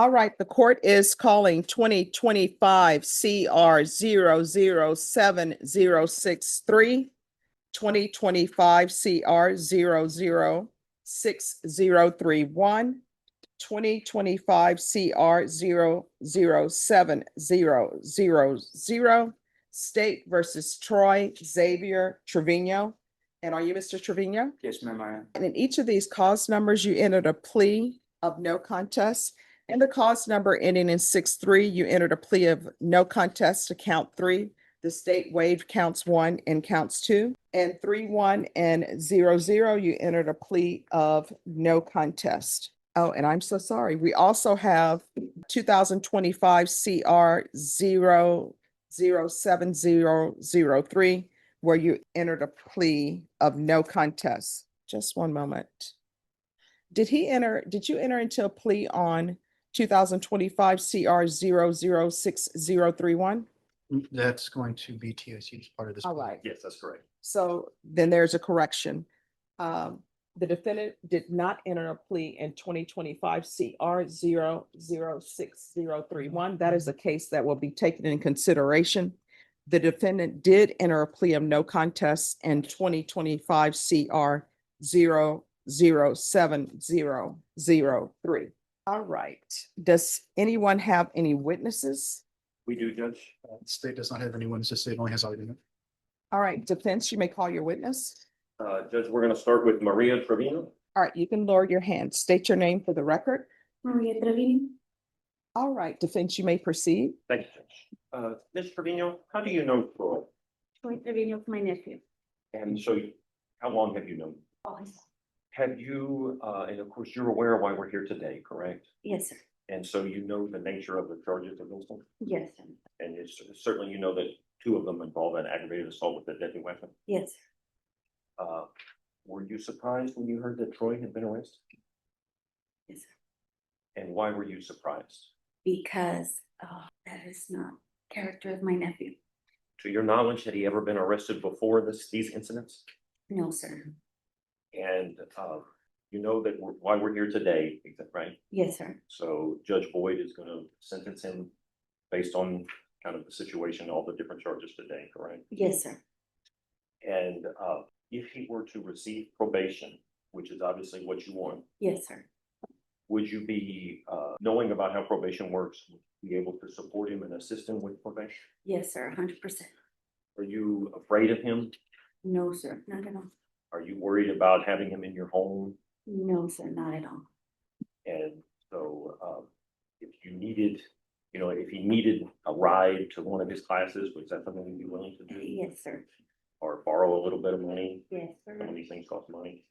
All right, the court is calling 2025 CR 00763, 2025 CR 00631, 2025 CR 00700, State versus Troy Xavier Trevino. And are you Mr. Trevino? Yes, ma'am, I am. And in each of these cause numbers, you entered a plea of no contest. In the cause number ending in 6-3, you entered a plea of no contest to count 3. The state waived counts 1 and counts 2. And 3-1 and 0-0, you entered a plea of no contest. Oh, and I'm so sorry. We also have 2025 CR 00703, where you entered a plea of no contest. Just one moment. Did you enter into a plea on 2025 CR 00631? That's going to be TIC's part of this. All right. Yes, that's correct. So then there's a correction. The defendant did not enter a plea in 2025 CR 00631. That is a case that will be taken in consideration. The defendant did enter a plea of no contest in 2025 CR 00703. All right. Does anyone have any witnesses? We do, Judge. The state does not have anyone to say, it only has argument. All right, defense, you may call your witness. Judge, we're going to start with Maria Trevino. All right, you can lower your hand. State your name for the record. Maria Trevino. All right, defense, you may proceed. Thank you, Judge. Ms. Trevino, how do you know Troy? Troy Xavier is my nephew. And so how long have you known? Always. Have you, and of course, you're aware of why we're here today, correct? Yes, sir. And so you know the nature of the charges against them? Yes, sir. And it's certainly you know that 2 of them involve an aggravated assault with a deadly weapon. Yes. Were you surprised when you heard that Troy had been arrested? Yes, sir. And why were you surprised? Because that is not character of my nephew. To your knowledge, had he ever been arrested before these incidents? No, sir. And you know that why we're here today, right? Yes, sir. So Judge Boyd is going to sentence him based on kind of the situation, all the different charges today, correct? Yes, sir. And if he were to receive probation, which is obviously what you want, Yes, sir. would you be, knowing about how probation works, be able to support him and assist him with probation? Yes, sir. 100%. Are you afraid of him? No, sir. Not at all. Are you worried about having him in your home? No, sir. Not at all. And so if you needed, if he needed a ride to one of his classes, was that something you'd be willing to do? Yes, sir. Or borrow a little bit of money? Yes, sir. Some of these things cost money.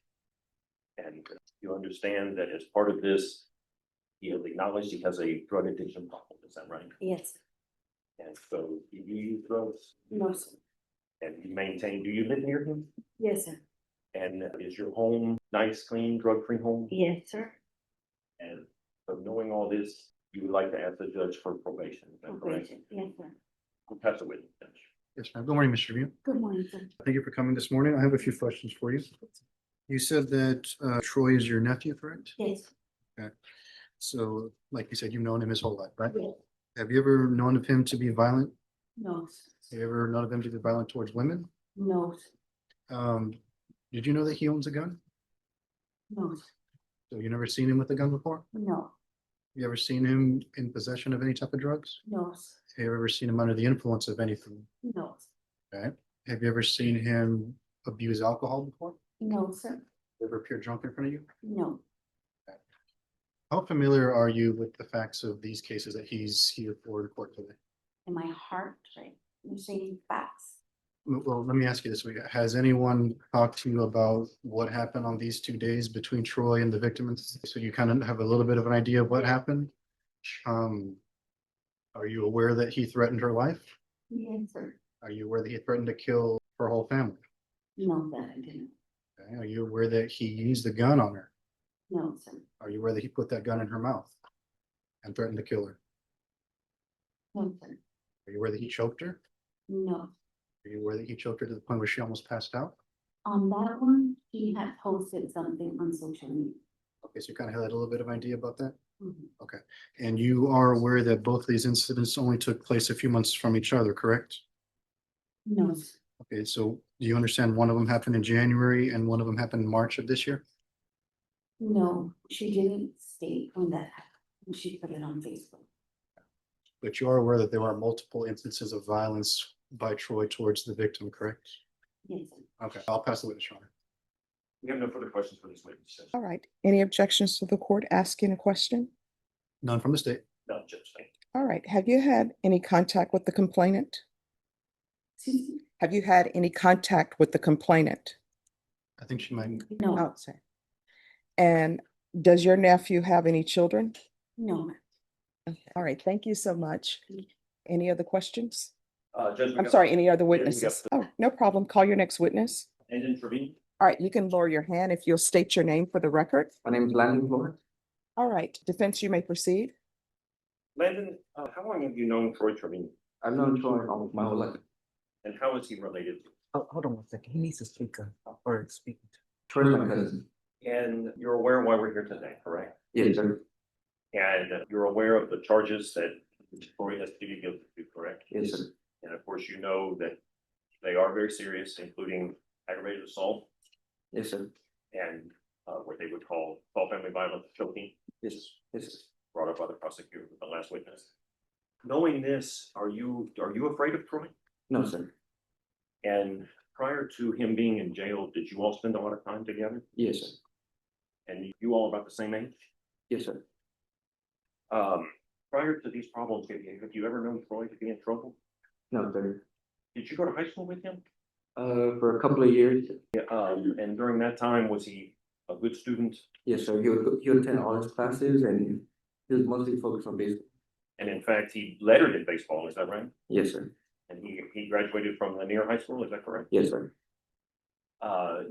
And you understand that as part of this, he has acknowledged he has a drug addiction problem, is that right? Yes. And so you use drugs No, sir. and you maintain, do you live near him? Yes, sir. And is your home nice, clean, drug-free home? Yes, sir. And so knowing all this, you would like to ask the judge for probation, is that correct? Probation. Yes, sir. Who passed away, Judge? Yes, ma'am. Good morning, Mr. Trevino. Good morning, sir. Thank you for coming this morning. I have a few questions for you. You said that Troy is your nephew, correct? Yes. So, like you said, you've known him his whole life, right? Yes. Have you ever known of him to be violent? No, sir. Have you ever known of him to be violent towards women? No, sir. Did you know that he owns a gun? No, sir. So you never seen him with a gun before? No. You ever seen him in possession of any type of drugs? No, sir. Have you ever seen him under the influence of anything? No, sir. Okay. Have you ever seen him abuse alcohol before? No, sir. Ever appear drunk in front of you? No. How familiar are you with the facts of these cases that he's here for in court today? In my heart, right? You're saying facts. Well, let me ask you this way. Has anyone talked to you about what happened on these 2 days between Troy and the victim? So you kind of have a little bit of an idea of what happened? Are you aware that he threatened her life? Yes, sir. Are you aware that he threatened to kill her whole family? No, that I didn't. Okay. Are you aware that he used a gun on her? No, sir. Are you aware that he put that gun in her mouth and threatened to kill her? No, sir. Are you aware that he choked her? No. Are you aware that he choked her to the point where she almost passed out? On that one, he had posted something on social media. Okay, so you kind of had a little bit of idea about that? Mhm. And you are aware that both these incidents only took place a few months from each other, correct? No, Okay, so do you understand one of them happened in January and one of them happened in March of this year? no, she didn't state when that happened. She put it on Facebook. But you are aware that there are multiple instances of violence by Troy towards the victim, correct? Yes. Okay, I'll pass the witness, Your Honor. We have no further questions for this witness. All right. Any objections to the court asking a question? None from the state. No, Judge, thank you. All right. Have you had any contact with the complainant? Excuse me? Have you had any contact with the complainant? I think she might. No, Outside. And does your nephew have any children? no, ma'am. Okay. All right. Thank you so much. Any other questions? Judge. we I'm got- sorry, any other we got witnesses? Oh, no problem. Call your next witness. Landon Trevino. All right, you can lower your hand if you'll state your name for the record. My name is Landon. All right, defense, you may proceed. Landon, how long have you known Troy Trevino? I've known Troy almost my whole life. And how is he related? Hold on one second. He needs to speak or speak. Troy's my cousin. And you're aware why we're here today, correct? Yes, sir. And you're aware of the charges that Troy has pleaded guilty to, correct? Yes, sir. And of course, you know that they are very serious, including aggravated assault Yes, sir. and what they would call family violence choking, Yes, yes, sir. brought up by the prosecutor with the last witness. Knowing this, are you afraid of Troy? No, sir. And prior to him being in jail, did you all spend a lot of time together? Yes, sir. And you all about the same age? Yes, sir. Prior to these problems, have you ever known Troy to be in trouble? No, sir. Did you go to high school with him? For a couple of years. And during that time, was he a good student? Yes, sir. He would attend all his classes and he was mostly focused on baseball. And in fact, he lettered in baseball, is that right? Yes, sir. And he graduated from Lanier High School, is that correct? Yes, sir.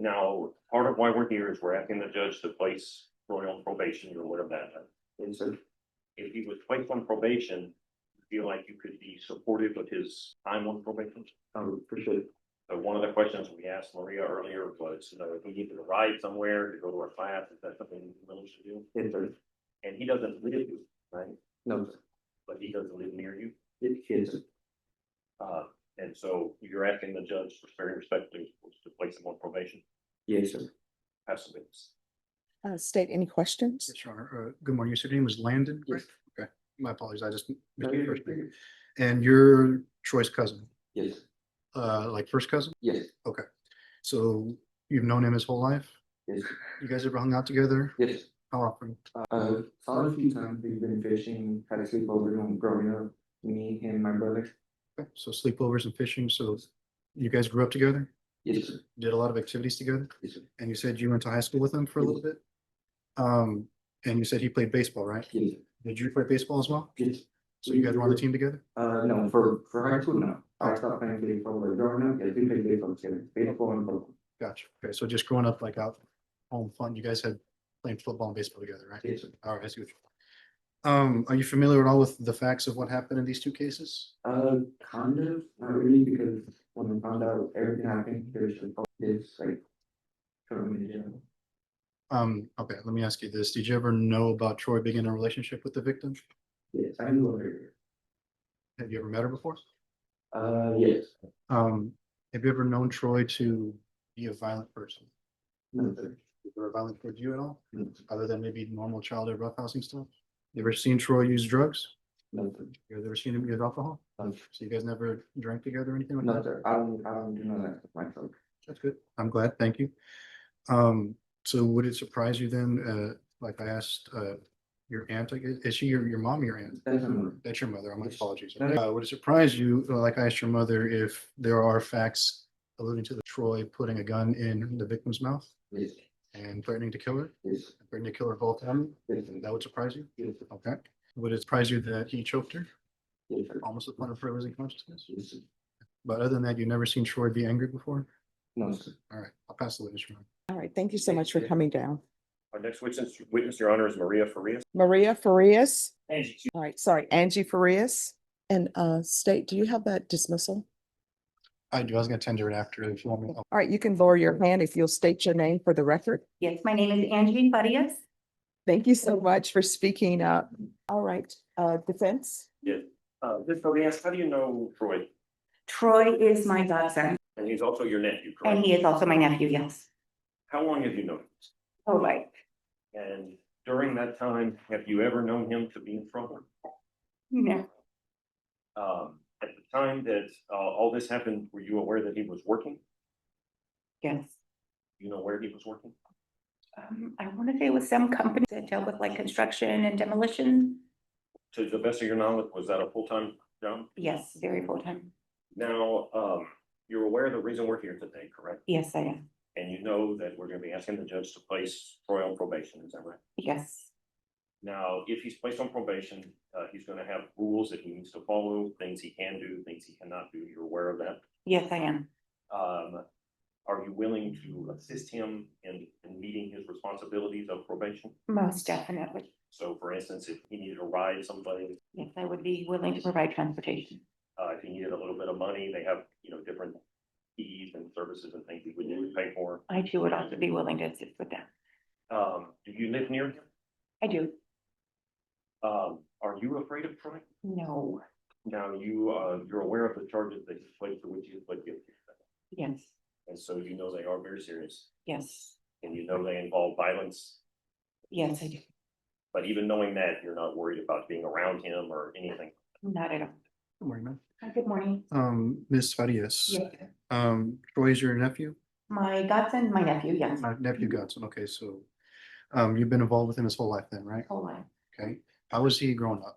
Now, part of why we're here is we're asking the judge to place Troy on probation, you're aware of that. Yes, sir. If he was placed on probation, you feel like you could be supportive of his time on probation? For sure. So one of the questions we asked Maria earlier was, if he needed to ride somewhere to go to a class, is that something he's willing to do? Yes, sir. And he doesn't live, right? No, sir. But he doesn't live near you. Yes, sir. And so you're asking the judge, very respectfully, to place him on probation. Yes, sir. Have some witness. State any questions? Yes, Your Honor. Good morning. You said your name was Landon? Yes. Right? Okay, my apologies. I just No, missed your you're first name. good. And you're Troy's cousin, Yes. like first cousin? Yes. So you've known him his whole life? Yes. You guys ever hung out together? Yes. How often? Saw a few times. We've been fishing, had a sleepover when growing up. Me and my brother. Okay, so sleepovers and fishing. So you guys grew up together? Yes, sir. Did a lot of activities together? Yes, sir. And you said you went to high school with him for a little bit? And you said he played baseball, right? Yes. Did you play baseball as well? Yes. So you guys were on the team together? No, for high school, no. I stopped playing baseball, but growing up, yeah, we played baseball together, baseball and football. Gotcha. Okay, so just growing up like out home fun, you guys had playing football and baseball together, right? Yes, sir. All right, I see what you're. Are you familiar at all with the facts of what happened in these two cases? Kind of, not really, because when I found out everything happened, there's this like. Thrown me in jail. Okay, let me ask you this. Did you ever know about Troy being in a relationship with the victim? Yes, I knew her. Have you ever met her before? Yes. Have you ever known Troy to be a violent person? No, sir. Was there violent towards you at all? No, Other than maybe normal childhood roughhousing stuff? You ever seen Troy use drugs? no, sir. You ever seen him use alcohol? No, So you guys never drank together or anything like no, that? sir. I don't do none of that stuff myself. That's good. I'm glad. Thank you. So would it surprise you then, like I asked, your aunt, like, is she your mom or your aunt? That's my That's your mother. My Yes. apologies. No, Would it surprise you, like I asked your mother, if there are facts alluding to the Troy putting a gun in the victim's mouth Yes, and threatening to kill her, yes, threatening to kill her both times? yes, That would surprise you? yes, Okay. Would it surprise you that he choked her, yes, sir. almost to the point of her losing consciousness? Yes, sir. But other than that, you've never seen Troy be angry before? No, sir. All right, I'll pass the witness round. All right, thank you so much for coming down. Our next witness, Your Honor, is Maria Farias. Maria Farias. Angie. All right, sorry, Angie Farias. And State, do you have that dismissal? I do. I was gonna tender it after if you want me. All right, you can lower your hand if you'll state your name for the record. Yes, my name is Angie Farias. Thank you so much for speaking up. All right, defense? Ms. Farias, how do you know Troy? Troy is my godson, And he's also your nephew, and correct? he is also my nephew, yes. How long have you known him? Oh, right. And during that time, have you ever known him to be in trouble? No, At the time that all this happened, were you aware that he was working? yes. You know where he was working? I want to say it was some company that dealt with like construction and demolition. To the best of your knowledge, was that a full-time job? Yes, very full time. Now, you're aware the reason we're here today, correct? Yes, I am. And you know that we're gonna be asking the judge to place Troy on probation, is that right? Yes, Now, if he's placed on probation, he's gonna have rules that he needs to follow, things he can do, things he cannot do. You're aware of that? yes, I am. Are you willing to assist him in meeting his responsibilities of probation? Most definitely. So for instance, if he needed a ride someplace, Yes, I would be willing to provide transportation. if he needed a little bit of money, they have, different fees and services and things he would need to pay for. I too would also be willing to assist with that. Do you live near him? I do. Are you afraid of Troy? No. Now, you're aware of the charges that he's pled for which he has pled guilty. Yes, And so you know they are very serious, yes, and you know they involve violence. yes, I do. But even knowing that, you're not worried about being around him or anything. Not at all. Good morning, ma'am. Hi, good morning. Ms. Farias, Yes. Troy is your nephew? My godson, my nephew, yes. My nephew Godson, okay, so, you've been involved with him his whole life then, right? Whole life. Okay, how was he growing up?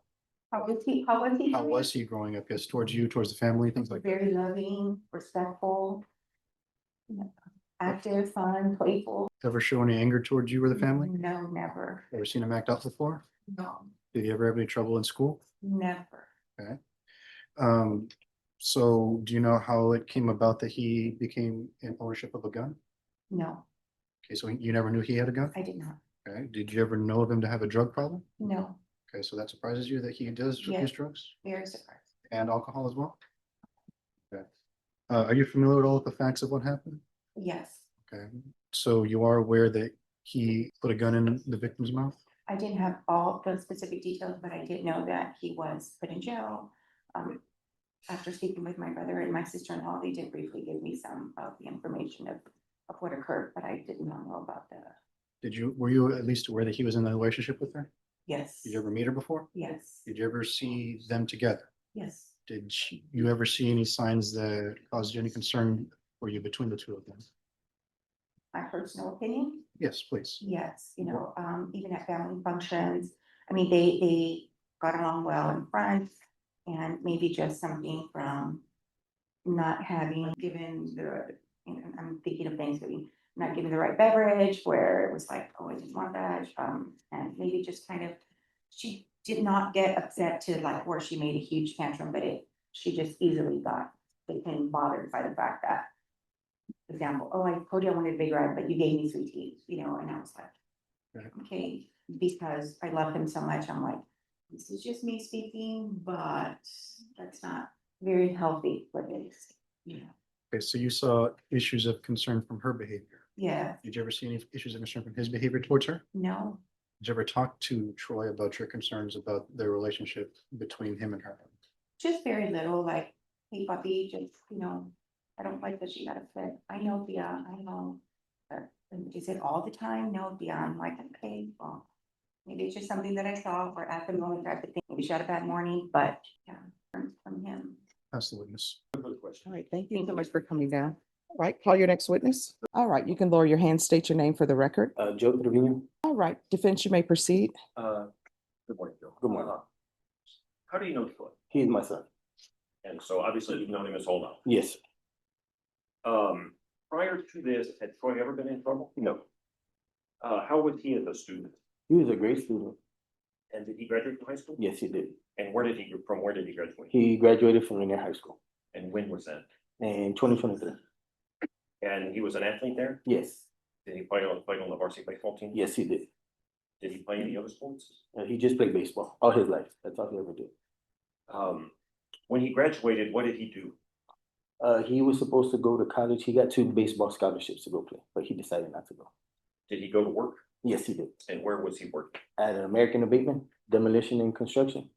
How was he? How was he? How was he growing up? Yes, towards you, towards the family, things like that? Very loving, respectful. Active, fun, playful. Ever show any anger towards you or the family? No, never. Ever seen him act out before? No, Did he ever have any trouble in school? never. So do you know how it came about that he became in ownership of a gun? No, Okay, so you never knew he had a gun? I did not. Okay, did you ever know of him to have a drug problem? No, Okay, so that surprises you that he does Yes. use drugs very surprised. and alcohol as well? Okay. Are you familiar at all with the facts of what happened? Yes, Okay, so you are aware that he put a gun in the victim's mouth? I didn't have all the specific details, but I did know that he was put in jail. After speaking with my brother and my sister-in-law, they did briefly give me some of the information of what occurred, but I did not know about Were you at least aware that he was in a relationship with her? yes, Did you ever meet her before? yes, Did you ever see them together? yes. You ever see any signs that caused you any concern for you between the two of them? My personal opinion, Yes, please. yes, even at family functions, I mean, they got along well in front. And maybe just something from not having given I'm thinking of Thanksgiving, not giving the right beverage where it was like, oh, I didn't want that. And maybe just kind of, she did not get upset to like where she made a huge tantrum, but she just easily got taken bothered by the fact that, for example, oh, I told you I wanted a big red, but you gave me sweet tea, and I was like, Right. okay, because I love him so much, I'm like, this is just me speaking, but that's not very healthy for this, Okay, so you saw issues of concern from her behavior. Yeah, Did you ever see any issues of concern from his behavior towards her? no, Did you ever talk to Troy about your concerns about their relationship between him and her? just very little, like, hey, puppy, just, I don't like that she got upset. I know, Bia, I know. But is it all the time? No, Bia, I'm like, okay, well, maybe it's just something that I saw or at the moment I could think maybe she had a bad morning, but yeah, from him. Ask the witness. Good question. All right, thank you so much for coming down. All right, call your next witness. All right, you can lower your hand, state your name for the record. Joe Trevino. All right, defense, you may proceed. Good morning, Bill. Good morning. How do you know Troy? He is my son. And so obviously you've known him his whole life. Yes. Prior to this, had Troy ever been in trouble? No. How was he as a student? He was a great student. And did he graduate from high school? Yes, he did. And from where did he graduate? He graduated from Rainier High School And when was that? in 2023. And he was an athlete there? Yes. Did he play on the varsity baseball team? Yes, he did. Did he play any other sports? He just played baseball all his life. That's all he ever did. When he graduated, what did he do? He was supposed to go to college. He got 2 baseball scholarships to go play, but he decided not to go. Did he go to work? Yes, he did. And where was he working? At an American Abatement, demolition and construction.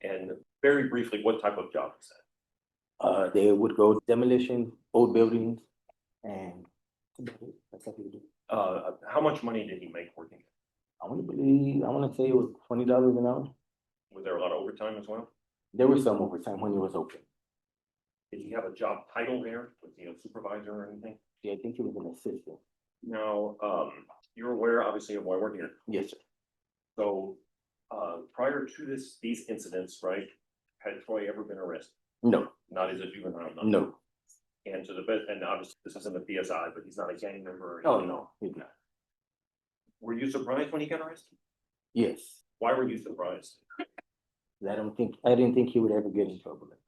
And very briefly, what type of job is that? They would go demolition, old buildings, and that's what he would do. How much money did he make working? I want to say it was $20 an hour. Was there a lot of overtime as well? There was some overtime when it was open. Did he have a job title there? Was he a supervisor or anything? Yeah, I think he was an assistant. Now, you're aware obviously of why we're here. Yes, sir. So, prior to these incidents, right, had Troy ever been arrested? No, Not as a juvenile? no. And to the best, and obviously this isn't a PSI, but he's not a gang member. or Oh, anything. no, he's not. Were you surprised when he got arrested? Yes. Why were you surprised? I didn't think he would ever get in trouble like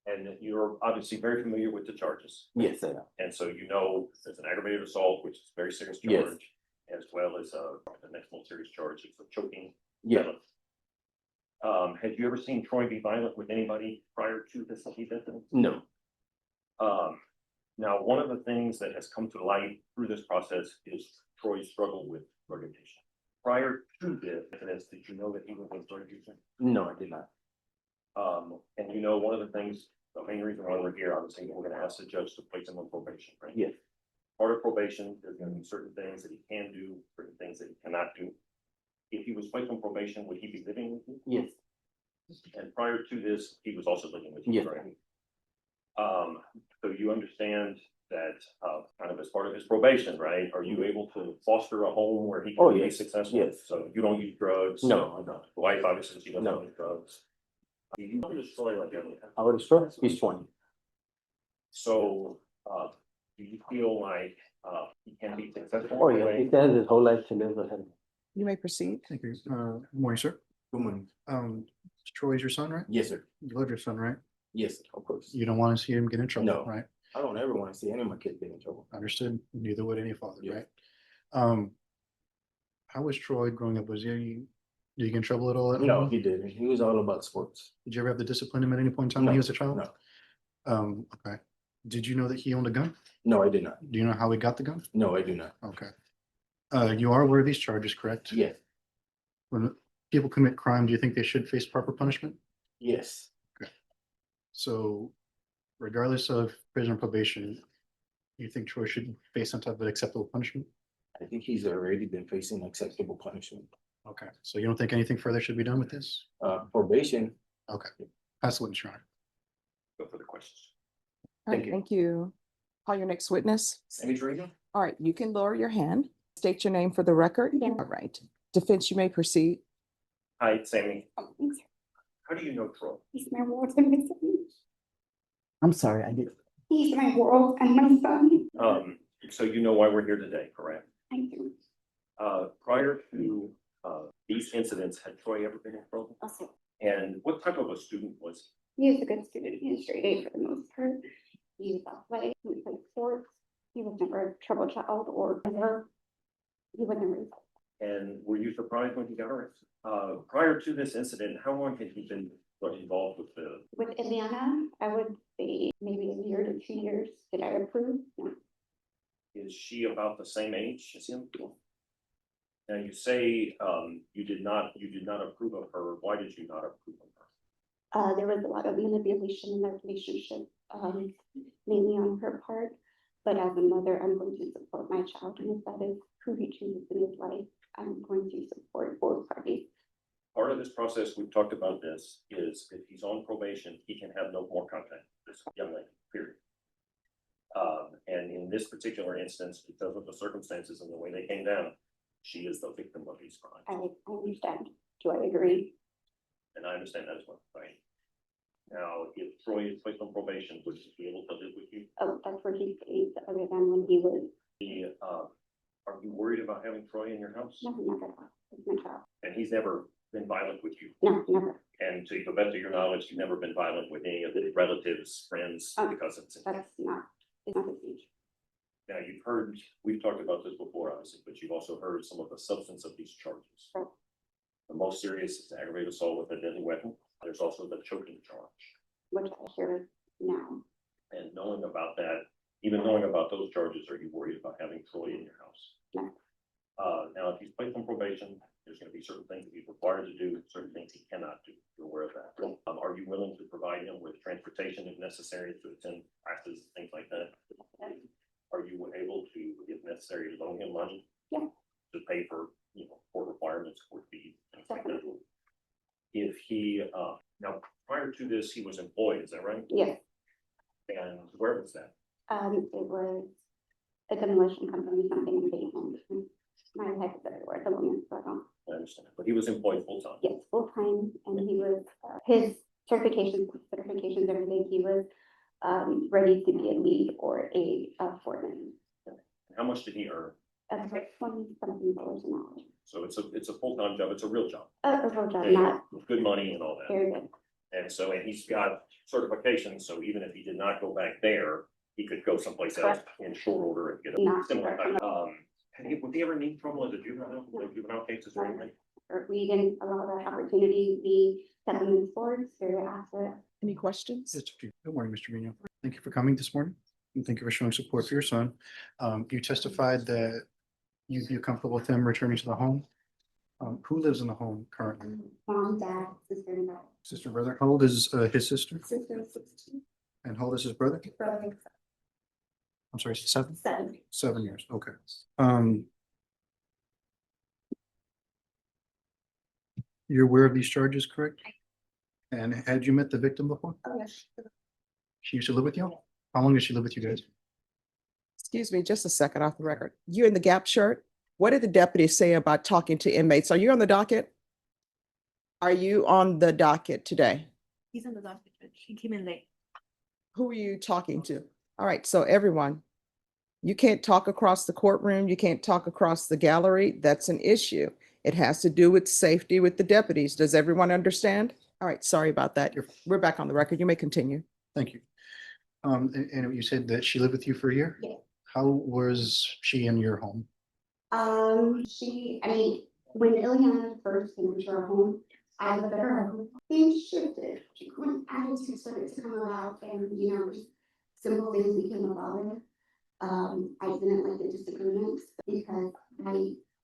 that. And you're obviously very familiar with the charges. Yes, I am. And so you know there's an aggravated assault, which is a very serious Yes. charge, as well as the next most serious charge is for choking. Yeah. felon. Had you ever seen Troy be violent with anybody prior to this event? No. Now, one of the things that has come to light through this process is Troy's struggle with drug addiction. Prior to this incident, did you know that he was a drug user? No, I did not. And you know, one of the things, the main reason why we're here, obviously, we're gonna ask the judge to place him on probation, right? Yes. Part of probation, there's gonna be certain things that he can do, certain things that he cannot do. If he was placed on probation, would he be living with you? Yes. And prior to this, he was also living with you, Yes. right? So you understand that, kind of as part of his probation, right? Are you able to foster a home where he Oh, can be yes. successful? Yes. So you don't use drugs? No, I don't. Wife, obviously, she doesn't No. use drugs. You know the story like that. I would destroy. He's 20. So, do you feel like, he can be successful? Oh, yeah. He has his whole life to live ahead of him. You may proceed. Thank you. Morning, sir. Good morning. Troy is your son, right? Yes, sir. You love your son, right? Yes, of course. You don't want to see him get in trouble, No. right? I don't ever want to see any of my kids get in trouble. Understood. Neither would any father, Yeah. right? How was Troy growing up? Did he get in trouble at all? No, he didn't. He was all about sports. Did you ever have to discipline him at any point in time when he No, was a child? No, Okay. Did you know that he owned a gun? no, I did not. Do you know how he got the gun? No, I do not. Okay. You are aware of these charges, correct? Yes, When people commit crime, do you think they should face proper punishment? yes, So regardless of prison or probation, you think Troy should face some type of acceptable punishment? I think he's already been facing acceptable punishment. Okay, so you don't think anything further should be done with this? Probation. Okay, pass the witness, Your Honor. Go for the questions. All right, Thank you. thank you. Call your next witness. Sammy Trevino? All right, you can lower your hand. State your name for the record. Yeah. All right. Defense, you may proceed. Hi, Sammy. How do you know Troy? He's my world and my son. I'm sorry, I did. He's my world and my son. So you know why we're here today, correct? I do. Prior to, these incidents, had Troy ever been in trouble? Also, And what type of a student was he was a good student. He was straight A for the most part. He was athletic. He played sports. He was never a trouble child or ever. He was never. he? And were you surprised when he got arrested? Prior to this incident, how long had he been involved with the, With Atlanta, I would say maybe a year to 2 years. Did I approve? No. is she about the same age as him? Now, you say, you did not approve of her. Why did you not approve of her? There was a lot of manipulation in their relationship, mainly on her part. But as a mother, I'm going to support my child, and if that is who he chooses in his life, I'm going to support both parties. Part of this process, we've talked about this, is if he's on probation, he can have no more contact with this young lady, period. And in this particular instance, because of the circumstances and the way they came down, she is the victim of these crimes. I understand. Do I agree? And I understand that as well, right? Now, if Troy is placed on probation, would he be able to live with you? Oh, that's where he stays, other than when he was, Are you worried about having Troy in your house? no, never, it's my child. And he's never been violent with you? No, never. And to the best of your knowledge, you've never been violent with any of his relatives, friends, because of That's not, it's not his age. Now, you've heard, we've talked about this before, obviously, but you've also heard some of the substance of these charges. Right. The most serious is aggravated assault with a deadly weapon. There's also the choking charge. Which I hear now. And knowing about that, even knowing about those charges, are you worried about having Troy in your house? No. Now, if he's placed on probation, there's gonna be certain things that he's required to do, certain things he cannot do. You're aware of that. Are you willing to provide him with transportation if necessary to attend classes, things like that? Are you able to, if necessary, loan him money? Yeah. To pay for, court requirements, court fees, things like that? Definitely. If he, now, prior to this, he was employed, is that right? Yes, And where was that? it was a demolition company, something in Dayton. My head is everywhere at the moment, so I don't. I understand, but he was employed full time. Yes, full time, and he was, his certifications, everything, he was, ready to be a lead or a foreman. How much did he earn? That's like $20-something an hour. So it's a full-time job, it's a real job. A real job, And not with good money and all that. very good. And so, and he's got certifications, so even if he did not go back there, he could go someplace else in short order and get a Not similar. correct. Would he ever need trouble as a juvenile, like juvenile cases or anything? Or we didn't allow that opportunity, we kept him in sports, very active. Any questions? Good morning, Mr. Trevino. Thank you for coming this morning. And thank you for showing support for your son. You testified that you'd be comfortable with him returning to the home. Who lives in the home currently? Mom, dad, sister, and brother. Sister, brother? How old is his sister? Sister, 16, And how old is his brother? brother, I'm sorry, 7? 7. 7 years, okay. You're aware of these charges, correct? And had you met the victim before? Oh, yes. She used to live with you? How long did she live with you guys? Excuse me, just a second off the record. You in the Gap shirt? What did the deputy say about talking to inmates? Are you on the docket? Are you on the docket today? He's on the docket, Judge. He came in late. Who are you talking to? All right, so everyone, you can't talk across the courtroom. You can't talk across the gallery. That's an issue. It has to do with safety with the deputies. Does everyone understand? All right, sorry about that. We're back on the record. You may continue. Thank you. And you said that she lived with you for a year? Yeah. How was she in your home? When Ileana first came into our home, I looked at her, things shifted. When attitudes started to come about and, simple things became a bother. I didn't like the disagreements because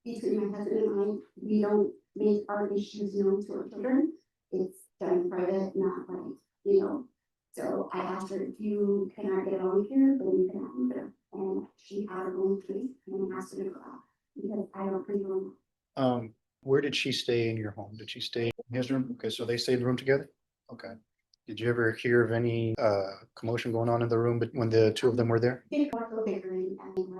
between my husband and I, we don't make our issues known to our children. It's done private, not like, So I asked her, if you cannot get along here, then you cannot either. And she had her own place and asked her to go out because I don't condone. Where did she stay in your home? Did she stay in his room? Okay, so they stayed in the room together? Okay. Did you ever hear of any commotion going on in the room when the two of them were there? They got so bickering and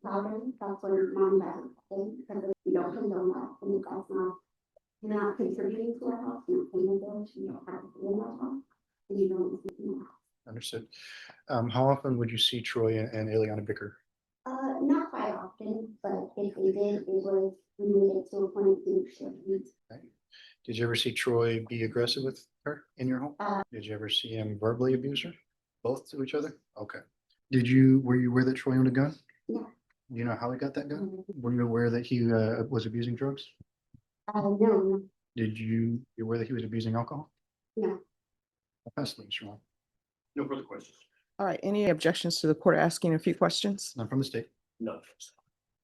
louder, that's when mom and dad would say, because we don't condone that, and you guys you're not contributing to our house, you're not paying the bills, you don't have to pay in our house, and you don't listen to our house. Understood. How often would you see Troy and Ileana bicker? Not quite often, but if we did, we made it to a point to share needs. Did you ever see Troy be aggressive with her in your home? Uh, Did you ever see him verbally abuse her? Both to each other? Okay. Were you aware that Troy owned a gun? Yeah. Do you know how he got that gun? Were you aware that he was abusing drugs? No, You aware that he was abusing alcohol? no. I'll pass the leash around. No further questions? All right, any objections to the court asking a few questions? None from the state. No.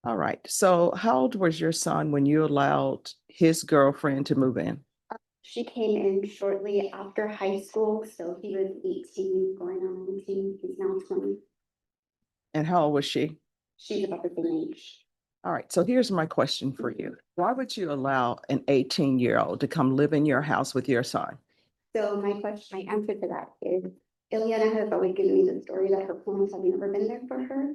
All right, so how old was your son when you allowed his girlfriend to move in? She came in shortly after high school, so he was 18, going on 19, he's now 20. And how old was she? She's about the same age. All right, so here's my question for you. Why would you allow an 18-year-old to come live in your house with your son? So my answer to that is, Ileana has always given me the story that her parents have never been there for her.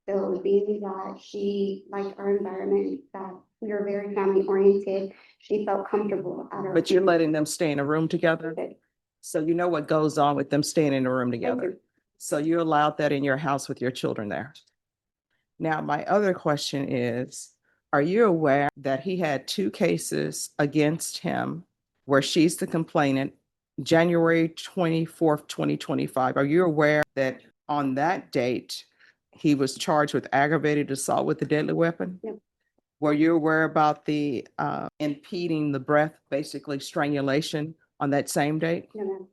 So being that she liked our environment, that we were very family oriented, she felt comfortable at our. But you're letting them stay in a room together? Okay. So you know what goes on with them staying in a room I together? do. So you allowed that in your house with your children there? Now, my other question is, are you aware that he had 2 cases against him where she's the complainant, January 24th, 2025? Are you aware that on that date, he was charged with aggravated assault with a deadly weapon? Yep. Were you aware about the impeding the breath, basically strangulation on that same date? No, ma'am.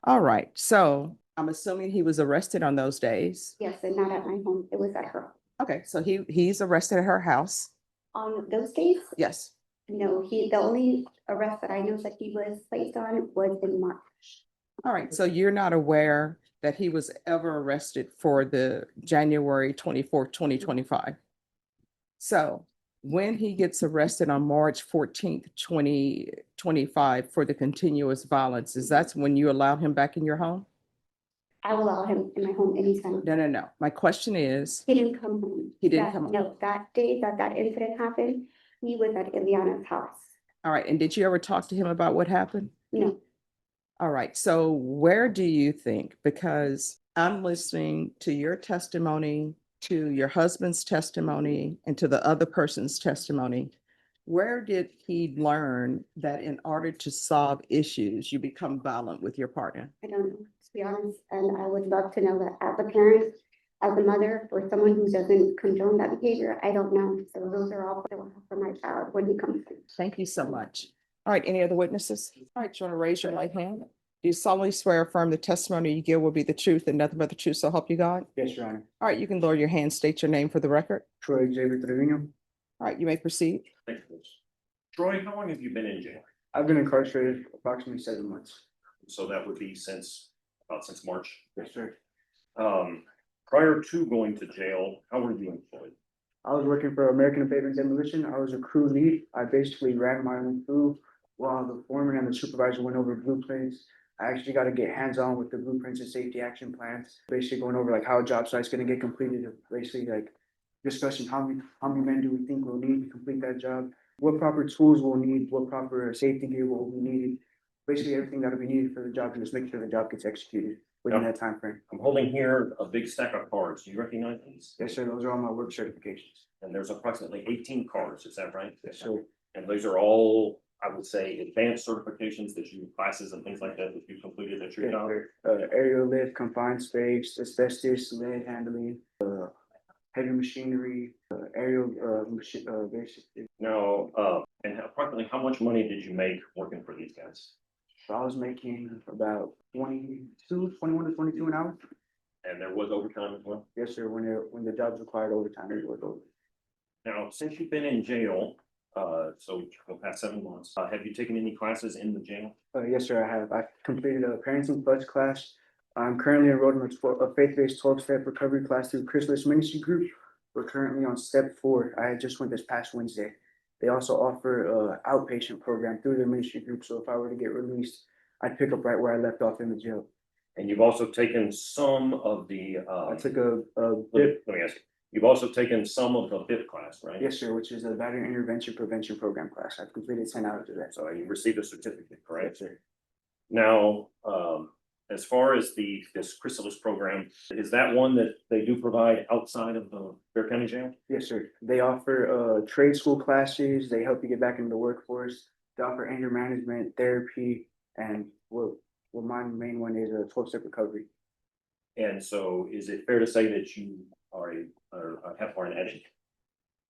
All right, so I'm assuming he was arrested on those days. Yes, and not at my home, it was at her. Okay, so he's arrested at her house. On those days, Yes. no, the only arrest that I know that he was placed on was in March. All right, so you're not aware that he was ever arrested for the January 24th, 2025. So when he gets arrested on March 14th, 2025 for the continuous violence, is that's when you allow him back in your home? I will allow him in my home anytime. No, no, no. My question is, He didn't come home. He didn't come home. No, that day that incident happened, he was at Ileana's house. all right, and did you ever talk to him about what happened? No, All right, so where do you think, because I'm listening to your testimony, to your husband's testimony, and to the other person's testimony, where did he learn that in order to solve issues, you become violent with your partner? I don't know, to be honest, and I would love to know that as a parent, as a mother, or someone who doesn't condone that behavior, I don't know. So those are all for my child when he comes in. Thank you so much. All right, any other witnesses? All right, you want to raise your right hand? Do you solemnly swear or affirm the testimony you give will be the truth and nothing but the truth, so help you God? Yes, Your Honor. All right, you can lower your hand, state your name for the record. Troy Xavier Trevino. All right, you may proceed. Thank you. Troy, how long have you been in jail? I've been incarcerated approximately 7 months. So that would be since March. Yes, sir. Prior to going to jail, how were you employed? I was working for American Pavement Demolition. I was a crew lead. I basically ran my own crew while the foreman and the supervisor went over blueprints. I actually got to get hands-on with the blueprints and safety action plans, basically going over like how a job site's going to get completed, basically like discussing how many men do we think we'll need to complete that job, what proper tools we'll need, what proper safety gear will be needed, basically everything that'll be needed for the job, and just make sure the job gets executed within that time frame. I'm holding here a big stack of cards. Do you recognize these? Yes, sir. Those are all my work certifications. And there's approximately 18 cards, is that right? Yes, sir. And those are all, I would say, advanced certifications that you, classes and things like that you completed at your Yes, job? sir. Aerial lift, confined space, asbestos, lead handling, heavy machinery, basically. Now, and approximately how much money did you make working for these guys? So I was making about 21 to 22 an hour. And there was overtime as well? Yes, sir. When the jobs required overtime, it was over. Now, since you've been in jail, so for the past 7 months, have you taken any classes in the jail? Yes, sir, I have. I've completed a parenting plus class. I'm currently enrolled in a faith-based 12-step recovery class through Chrysalis Ministry Group. We're currently on step 4. I just went this past Wednesday. They also offer a outpatient program through the ministry group. So if I were to get released, I'd pick up right where I left off in the jail. And you've also taken some of the, I took a let me ask you, you've also taken some of the BIP class, right? yes, sir, which is a battery intervention prevention program class. I've completed 10 hours of that. So you received a certificate, correct? Yes, sir. Now, as far as this Chrysalis program, is that one that they do provide outside of the Bear County Jail? Yes, sir. They offer trade school classes. They help you get back into the workforce. They offer anger management, therapy, and my main one is a 12-step recovery. And so is it fair to say that you are an addict?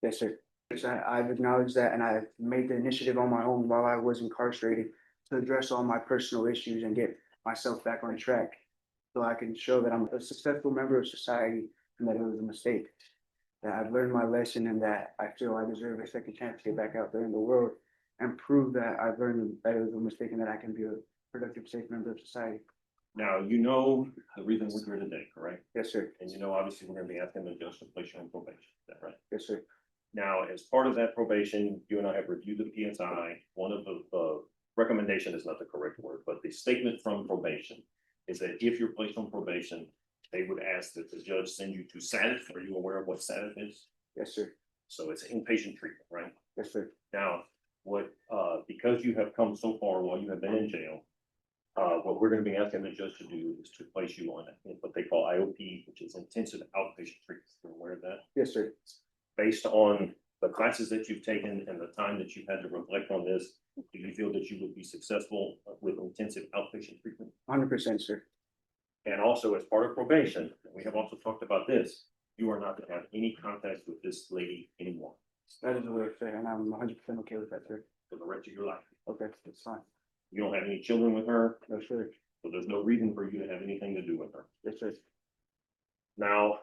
Yes, sir. Yes, I've acknowledged that, and I've made the initiative on my own while I was incarcerated to address all my personal issues and get myself back on track, so I can show that I'm a successful member of society and that it was a mistake. That I've learned my lesson and that I feel I deserve a second chance to get back out there in the world and prove that I've learned that it was a mistake and that I can be a productive, safe member of society. Now, you know the reason we're here today, correct? Yes, sir. And you know, obviously, we're gonna be asking the judge to place you on probation, is that right? Yes, sir. Now, as part of that probation, you and I have reviewed the PSI. One of the recommendation is not the correct word, but the statement from probation is that if you're placed on probation, they would ask that the judge send you to SATF. Are you aware of what SATF is? Yes, sir. So it's inpatient treatment, right? Yes, sir. Now, because you have come so far while you have been in jail, what we're gonna be asking the judge to do is to place you on what they call IOP, which is intensive outpatient treatment. You're aware of that? Yes, sir. Based on the classes that you've taken and the time that you've had to reflect on this, do you feel that you would be successful with intensive outpatient treatment? 100%, sir. And also, as part of probation, we have also talked about this, you are not to have any contact with this lady anymore That is the way, sir, and I'm 100% okay with that, sir. for the rest of your life. Okay, that's fine. You don't have any children with her, No, sir. so there's no reason for you to have anything to do with her. Yes, sir. Now,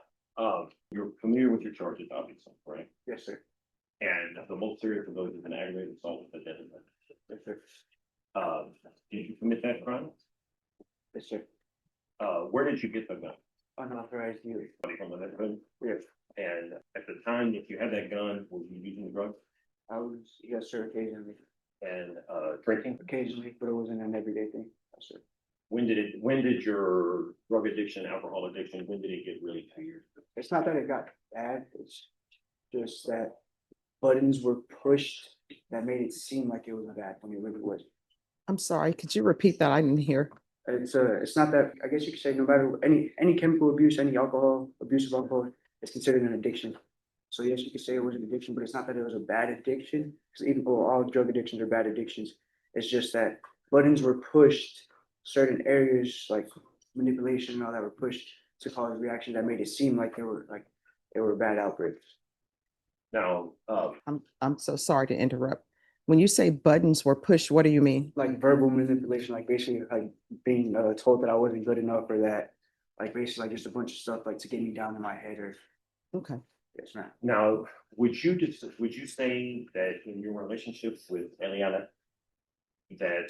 You're familiar with your charges, obviously, right? Yes, sir. And the most serious of those is an aggravated assault with a deadly weapon. Yes, sir. Did you commit that crime? Yes, sir. Where did you get the gun? Unauthorized use. From the neighborhood? Yes. And at the time that you had that gun, were you using drugs I was, yes, sir, occasionally, and drinking? occasionally, but it wasn't an everyday thing. Yes, sir. When did your drug addiction, alcohol addiction, when did it get really severe? It's not that it got bad, it's just that buttons were pushed that made it seem like it was bad when it really wasn't. I'm sorry, could you repeat that? I didn't hear. It's not that, I guess you could say no matter any chemical abuse, any alcohol, abuse of alcohol, it's considered an addiction. So yes, you could say it was an addiction, but it's not that it was a bad addiction, because even though all drug addictions are bad addictions, it's just that buttons were pushed, certain areas like manipulation and all that were pushed to cause reactions that made it seem like they were bad outbreaks. Now, I'm so sorry to interrupt. When you say buttons were pushed, what do you mean? Like verbal manipulation, like basically like being told that I wasn't good enough or that, like basically like just a bunch of stuff like to get me down in my head or, Okay. yes, ma'am. now, would you say that in your relationship with Eliana, that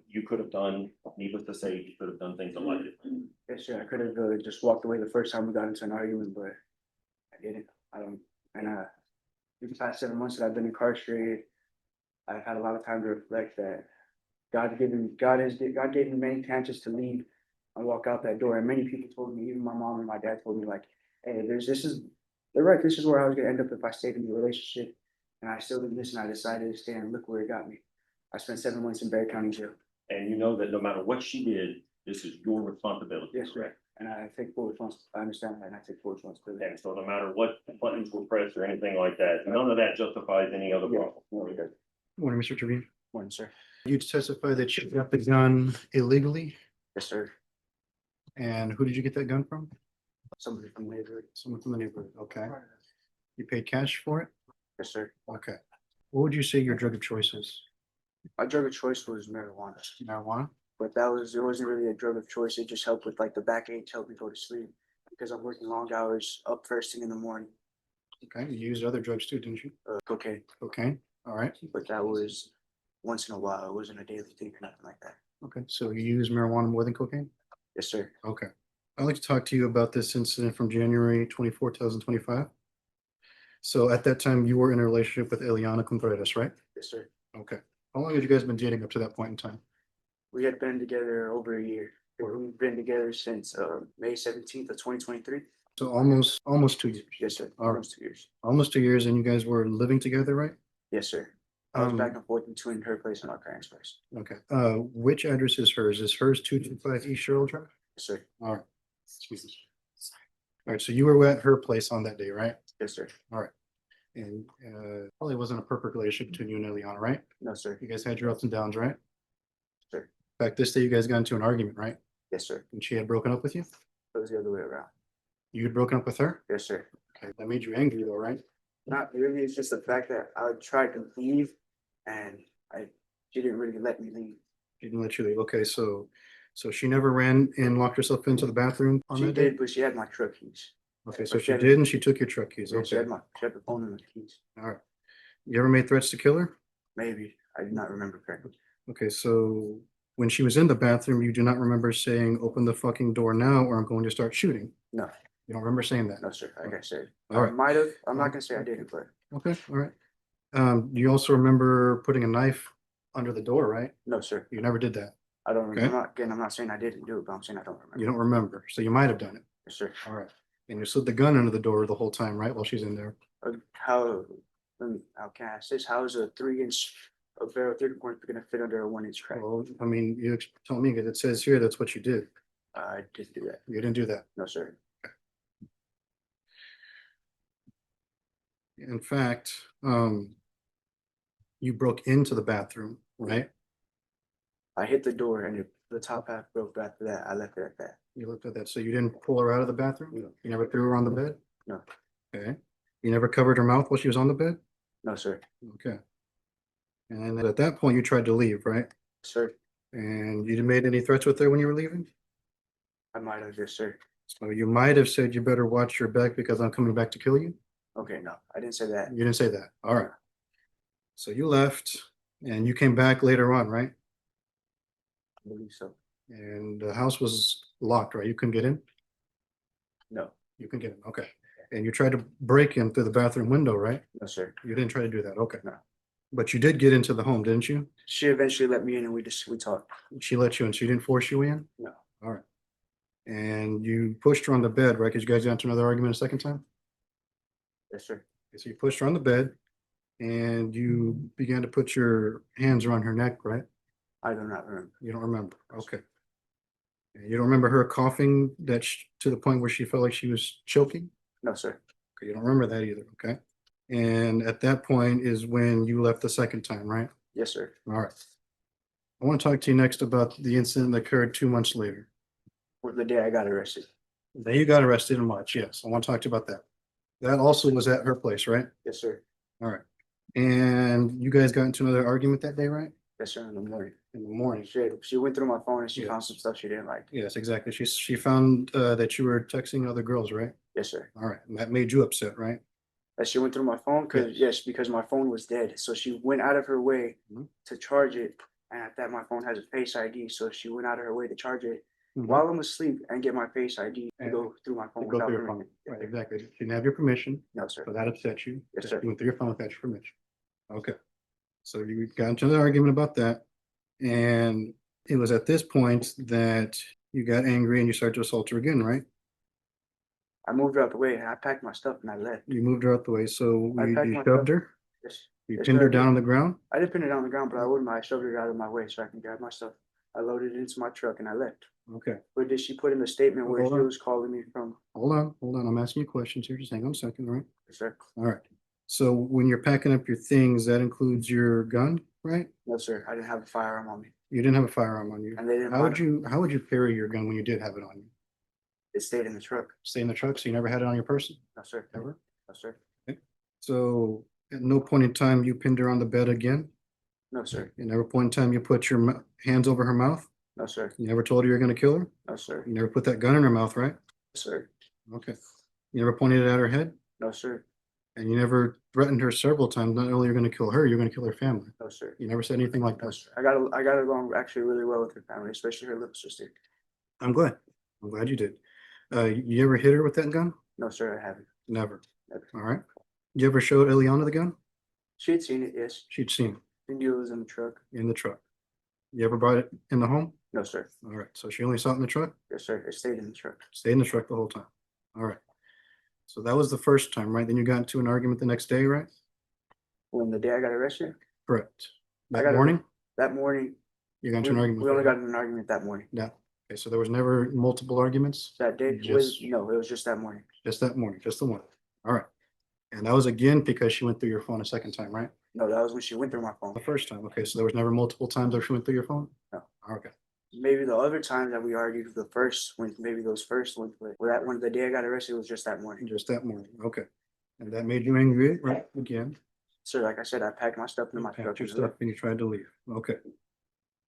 you could have done, needless to say, you could have done things a lot different? Yes, sir, I could have just walked away the first time we got into an argument, but I didn't. I don't, and in the past 7 months that I've been incarcerated, I've had a lot of time to reflect that God gave me many chances to leave and walk out that door. And many people told me, even my mom and my dad told me like, hey, they're right, this is where I was gonna end up if I stayed in the relationship. And I still didn't listen. I decided to stay and look where it got me. I spent 7 months in Barry County Jail. And you know that no matter what she did, this is your responsibility. Yes, sir. And I take full responsibility. I understand that, and I take full responsibility. And so no matter what buttons were pressed or anything like that, none of that justifies any other Yeah. problem. No, it doesn't. Morning, Mr. Trevino. Morning, sir. You testify that you got the gun illegally, Yes, sir. and who did you get that gun from? Somebody from the neighborhood. Someone from the neighborhood, okay. You paid cash for it? Yes, sir. Okay. What would you say your drug of choice is? My drug of choice was marijuana, Marijuana? but it wasn't really a drug of choice. It just helped with like the backache, helped me go to sleep because I'm working long hours up first thing in the morning. Okay, you used other drugs too, didn't you? Cocaine, Okay, all right. but that was once in a while. It wasn't a daily thing or nothing like that. Okay, so you use marijuana more than cocaine? Yes, sir. Okay. I'd like to talk to you about this incident from January 24, 2025. So at that time, you were in a relationship with Eliana Contreras, right? Yes, sir. Okay. How long had you guys been dating up to that point in time? We had been together over a year. We've been together since May 17th of 2023. So almost 2 years. Yes, sir. All right. Almost 2 years. Almost 2 years, and you guys were living together, right? Yes, sir. I was Um, back and forth between her place and my parents' place. Okay. Which address is hers? Is hers 225 East Sherrill Drive? Yes, sir. All right. Excuse me. All right, so you were at her place on that day, right? Yes, sir. All right. And probably wasn't a perfect relationship between you and Eliana, right? No, sir. You guys had your ups and downs, right? Sure. In fact, this day you guys got into an argument, right? Yes, sir. And she had broken up with you? It was the other way around. You had broken up with her? Yes, sir. Okay, that made you angry though, right? Not really. It's just the fact that I tried to leave and she didn't really let me leave. She didn't let you leave. Okay, so she never ran and locked herself into the bathroom on She that day? did, but she had my truck keys. Okay, so but she she had- did and she took your truck keys. Yeah, she Okay, had the phone and the keys. all right. You ever made threats to kill her? Maybe. I do not remember correctly. Okay, so when she was in the bathroom, you do not remember saying, open the fucking door now or I'm going to start shooting? No, You don't remember saying that? no, sir. Like I said, All I right. might have. I'm not gonna say I didn't, but Okay, all right. You also remember putting a knife under the door, right? no, sir. You never did that. I don't Okay. remember. I'm not saying I didn't do it, but I'm saying I don't remember. You don't remember, so you might have done it. Yes, sir. All right. And you slid the gun under the door the whole time, right? While she's in there. How can I say this? How is a 3-inch barrel 30 point gonna fit under a 1-inch crack? Well, I mean, you told me because it says here that's what you did. I didn't do that. You didn't do that. No, sir. In fact, you broke into the bathroom, right? I hit the door and the top half broke. After that, I left it at that. You looked at that. So you didn't pull her out of the bathroom? No. You never threw her on the bed? No. Okay. You never covered her mouth while she was on the bed? No, sir. Okay. And at that point, you tried to leave, right? Sir, And you made any threats with her when you were leaving? I might have. Yes, sir. So you might have said you better watch your back because I'm coming back to kill you. Okay, no, I didn't say that. You didn't say that. All right. So you left and you came back later on, right? I believe so. And the house was locked, right? You couldn't get in? No, You can get in, okay. And you tried to break in through the bathroom window, right? no, sir. You didn't try to do that, okay. No. But you did get into the home, didn't you? She eventually let me in and we talked. She let you in, she didn't force you in? No. All right. And you pushed her on the bed, right? Because you guys got into another argument a second time? Yes, sir. Okay, so you pushed her on the bed and you began to put your hands around her neck, right? I do not remember. You don't remember, okay. And you don't remember her coughing to the point where she felt like she was choking? No, sir. Okay, you don't remember that either, okay? And at that point is when you left the second time, right? Yes, sir. All right. I want to talk to you next about the incident that occurred 2 months later. Was the day I got arrested. Then you got arrested in March, yes. I want to talk to you about that. That also was at her place, right? Yes, sir. All right. And you guys got into another argument that day, right? Yes, sir, in the morning. In the morning. She went through my phone and she found Yes. some stuff she didn't like. Yes, exactly. She found that you were texting other girls, right? Yes, sir. All right. And that made you upset, right? That she went through my phone because my phone was dead. So she went out of her way Mhm. to charge it. And at that, my phone has a Face ID. So she went out of her way to charge it Mhm. while I'm asleep and get my Face ID to And go through my phone To go without through your phone. permission. Right, exactly. She didn't have your permission, No, sir. so that upset you. Yes, that sir. You went through your phone without your permission. Okay. So you got into the argument about that. And it was at this point that you got angry and you started to assault her again, right? I moved her out the way and I packed my stuff and I left. You moved her out the way, so I packed you my shoved stuff. her? Yes. You Yes, pinned sir, her I did. down on the ground? I didn't pin it on the ground, but I wouldn't mind. I shoved her out of my way so I can grab my stuff. I loaded it into my truck and I left. Okay, What did she put in the statement where Hold she on. was calling me from? hold on. I'm asking you questions here. Just hang on a second, all right? Yes, sir. All right. So when you're packing up your things, that includes your gun, right? No, sir. I didn't have a firearm on me. You didn't have a firearm on you. And they didn't How would want how would you carry your gun when you did have it on you? it stayed in the truck. Stay in the truck, so you never had it on your person, No, sir. ever? No, sir. So at no point in time you pinned her on the bed again? No, sir. At never point in time you put your hands over her mouth? No, sir. You never told her you're gonna kill her? No, sir. You never put that gun in her mouth, right? Sir. Okay. You never pointed it at her head? No, sir. And you never threatened her several times, not only you're gonna kill her, you're gonna kill her family. No, sir. You never said anything like No, that. sir. I got along actually really well with her family, especially her little sister. I'm glad. I'm glad you did. You ever hit her with that gun? No, sir, I haven't. Never. Never. All right. You ever showed Eliana the gun? She had seen it, yes. She'd seen it She knew it was in the truck. in the truck. You ever brought it in the home? No, sir. All right. So she only saw it in the truck? Yes, sir. It stayed in the truck. Stayed in the truck the whole time. All right. So that was the first time, right? Then you got into an argument the next day, right? When the day I got arrested, Correct. I That got morning, that morning, you got into an argument. we only with her. got in an argument that morning. Yeah. Okay. So there was never multiple arguments? That day, Just- no, it was just that morning. Just that morning, just the one. All right. And that was again because she went through your phone a second time, right? No, that was when she went through my phone. The first time. Okay. So there was never multiple times that she went through your phone? No. Okay. Maybe the other times that we argued, the first, when maybe those first ones, but that one, the day I got arrested was just that morning. Just that morning. Okay. And that made you angry, right? Again. So like I said, I packed my stuff in my Packed truck. your and stuff and you tried to leave. Okay.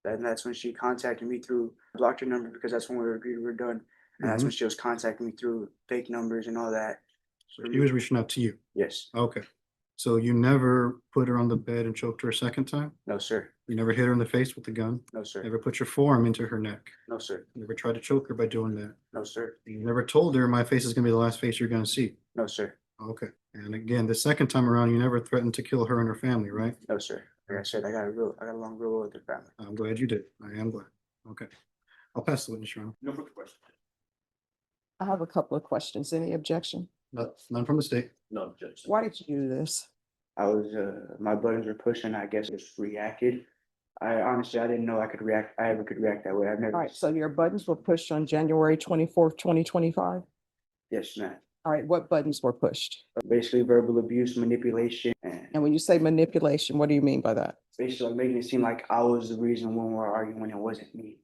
And that's when she contacted me through, blocked her number because that's when we agreed we were done. And that's when she was contacting me through fake numbers and all that. So she was reaching out to you. Yes. Okay. So you never put her on the bed and choked her a second time? No, sir. You never hit her in the face with the gun? No, sir. Never put your forearm into her neck? No, sir. Never tried to choke her by doing that? No, sir. You never told her my face is gonna be the last face you're gonna see? No, sir. Okay. And again, the second time around, you never threatened to kill her and her family, right? No, sir. Like I said, I got along real well with her family. I'm glad you did. I am glad. Okay. I'll pass the witness, Your Honor. No further questions. I have a couple of questions. Any objection? None from the state. No, Judge. Why did you do this? I was, my buttons were pushing, I guess just reacted. I honestly, I didn't know I could react, I ever could react that way. I've All never. right, so your buttons were pushed on January 24th, 2025. Yes, ma'am. All right, what buttons were pushed? Basically verbal abuse, manipulation, and And when you say manipulation, what do you mean by that? basically like making it seem like I was the reason when we were arguing when it wasn't me.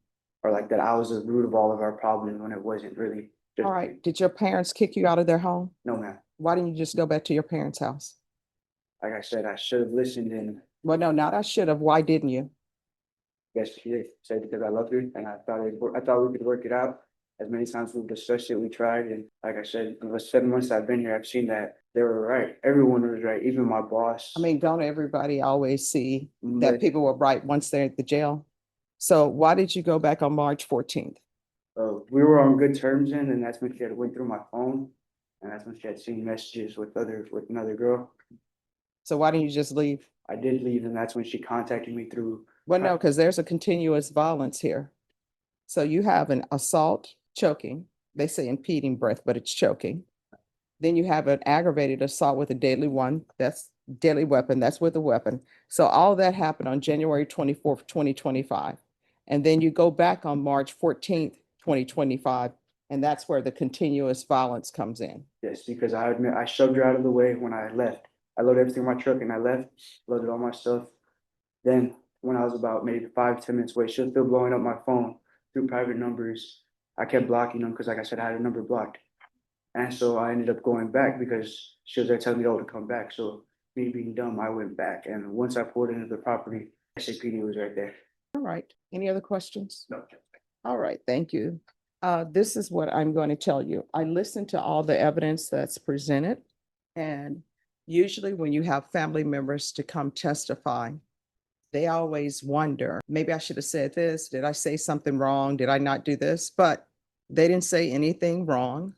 Or like that I was the root of all of our problems when it wasn't really. just All right, did your parents kick you out of their home? No, ma'am. Why didn't you just go back to your parents' house? Like I said, I should have listened and Well, no, not I should have. Why didn't you? guess she said because I loved her and I thought we could work it out. as many times we've discussed it, we tried, and like I said, in the 7 months I've been here, I've seen that they were right. Everyone was right, even my boss. I mean, don't everybody always see that But, people were right once they're at the jail? So why did you go back on March 14th? we were on good terms then, and that's when she had went through my phone, and that's when she had seen messages with another girl. So why didn't you just leave? I did leave, and that's when she contacted me through. Well, no, because there's a continuous violence here. So you have an assault, choking, they say impeding breath, but it's choking. Then you have an aggravated assault with a that's deadly weapon, that's with a weapon. So all that happened on January 24th, 2025. And then you go back on March 14th, 2025, and that's where the continuous violence comes in. Yes, because I admit I shoved her out of the way when I left. I loaded everything in my truck and I left, loaded all my stuff. Then when I was about maybe 5, 10 minutes away, she was still blowing up my phone through private numbers. I kept blocking them because, like I said, I had a number blocked. And so I ended up going back because she was there telling me, oh, to come back. So me being dumb, I went back. And once I pulled into the property, SAPD was right there. All right, any other questions? No. All right, thank you. This is what I'm going to tell you. I listened to all the evidence that's presented. And usually when you have family members to come testify, they always wonder, maybe I should have said this. Did I say something wrong? Did I not do this? But they didn't say anything wrong.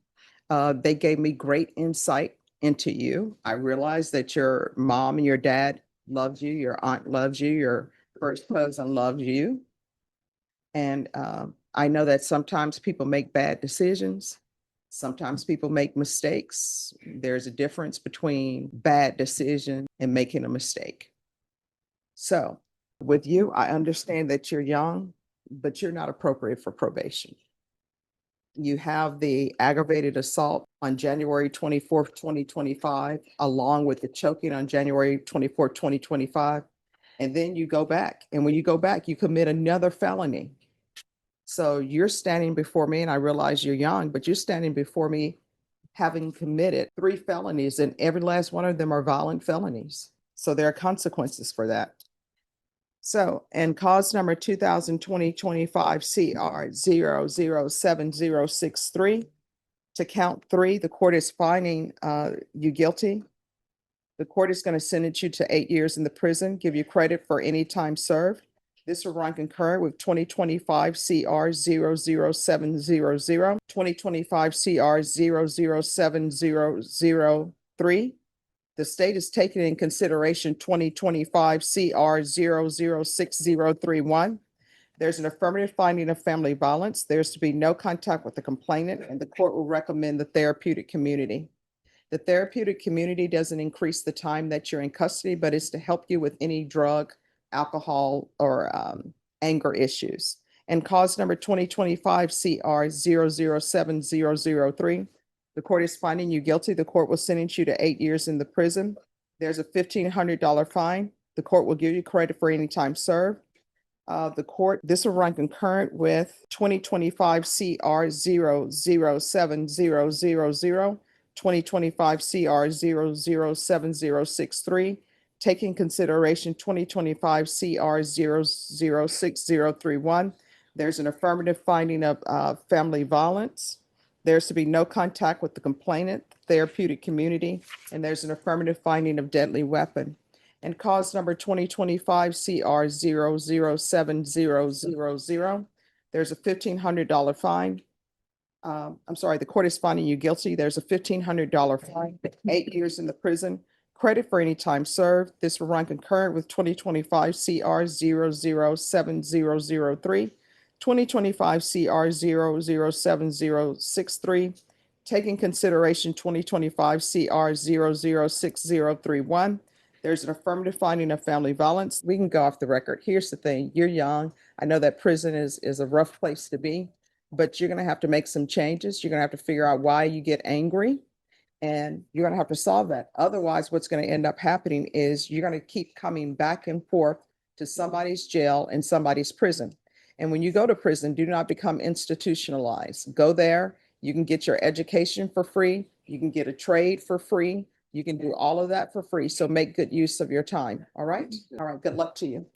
They gave me great insight into you. I realized that your mom and your dad loves you, your aunt loves you, your first cousin loves you. And I know that sometimes people make bad decisions. Sometimes people make mistakes. There's a difference between bad decision and making a mistake. So with you, I understand that you're young, but you're not appropriate for probation. You have the aggravated assault on January 24th, 2025, along with the choking on January 24th, 2025. And then you go back. And when you go back, you commit another felony. So you're standing before me, and I realize you're young, but you're standing before me having committed 3 felonies, and every last one of them are violent felonies. So there are consequences for that. So, and cause number 2020-25 CR 007063, to count 3, the court is finding you guilty. The court is going to sentence you to 8 years in the prison, give you credit for any time served. This will run concurrent with 2025 CR 00700, 2025 CR 00703. The state is taking in consideration 2025 CR 006031. There's an affirmative finding of family violence. There's to be no contact with the complainant, and the court will recommend the therapeutic community. The therapeutic community doesn't increase the time that you're in custody, but it's to help you with any drug, alcohol, or anger issues. And cause number 2025 CR 007003. The court is finding you guilty. The court will sentence you to 8 years in the prison. There's a $1,500 fine. The court will give you credit for any time served. This will run concurrent with 2025 CR 007000, 2025 CR 007063, taking consideration 2025 CR 006031. There's an affirmative finding of family violence. There's to be no contact with the complainant, therapeutic community, and there's an affirmative finding of deadly weapon. And cause number 2025 CR 007000, there's a $1,500 fine. I'm sorry, the court is finding you guilty. There's a $1,500 fine, 8 years in the prison, credit for any time served. This will run concurrent with 2025 CR 007003, 2025 CR 007063, taking consideration 2025 CR 006031. There's an affirmative finding of family violence. We can go off the record. Here's the thing. You're young. I know that prison is a rough place to be, but you're going to have to make some changes. You're going to have to figure out why you get angry, and you're going to have to solve that. Otherwise, what's going to end up happening is you're going to keep coming back and forth to somebody's jail and somebody's prison. And when you go to prison, do not become institutionalized. Go there. You can get your education for free. You can get a trade for free. You can do all of that for free. So make good use of your time. All right? All right. Good luck to you.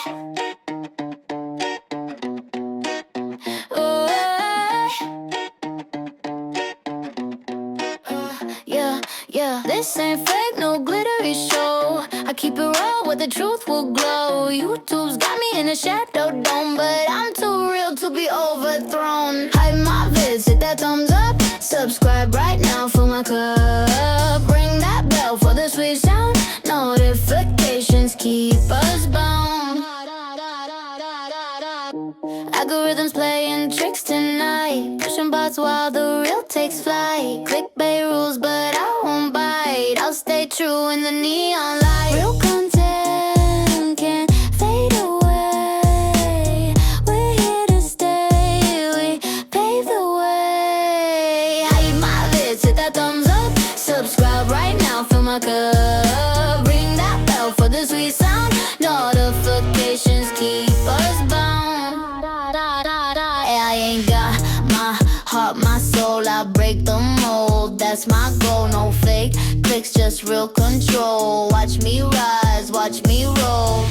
yeah. This ain't fake, no glittery show. I keep it raw where the truth will glow. YouTube's got me in a shadow dome, but I'm too real to be overthrown. Hide my vids, hit that thumbs up. Subscribe right now for my club. Ring that bell for the sweet sound. Notifications keep us bound. Algorithms playing tricks tonight, pushing bots while the real takes flight. Clickbait rules, but I won't bite. I'll stay true in the neon light. Real content can't fade away. We're here to stay. We pave the way. Hide my vids, hit that thumbs up. Subscribe right now, fill my cup. Ring that bell for the sweet sound. Notifications keep us bound. I ain't got my heart, my soul. I break the mold. That's my goal. No fake clicks, just real control. Watch me rise, watch me roll.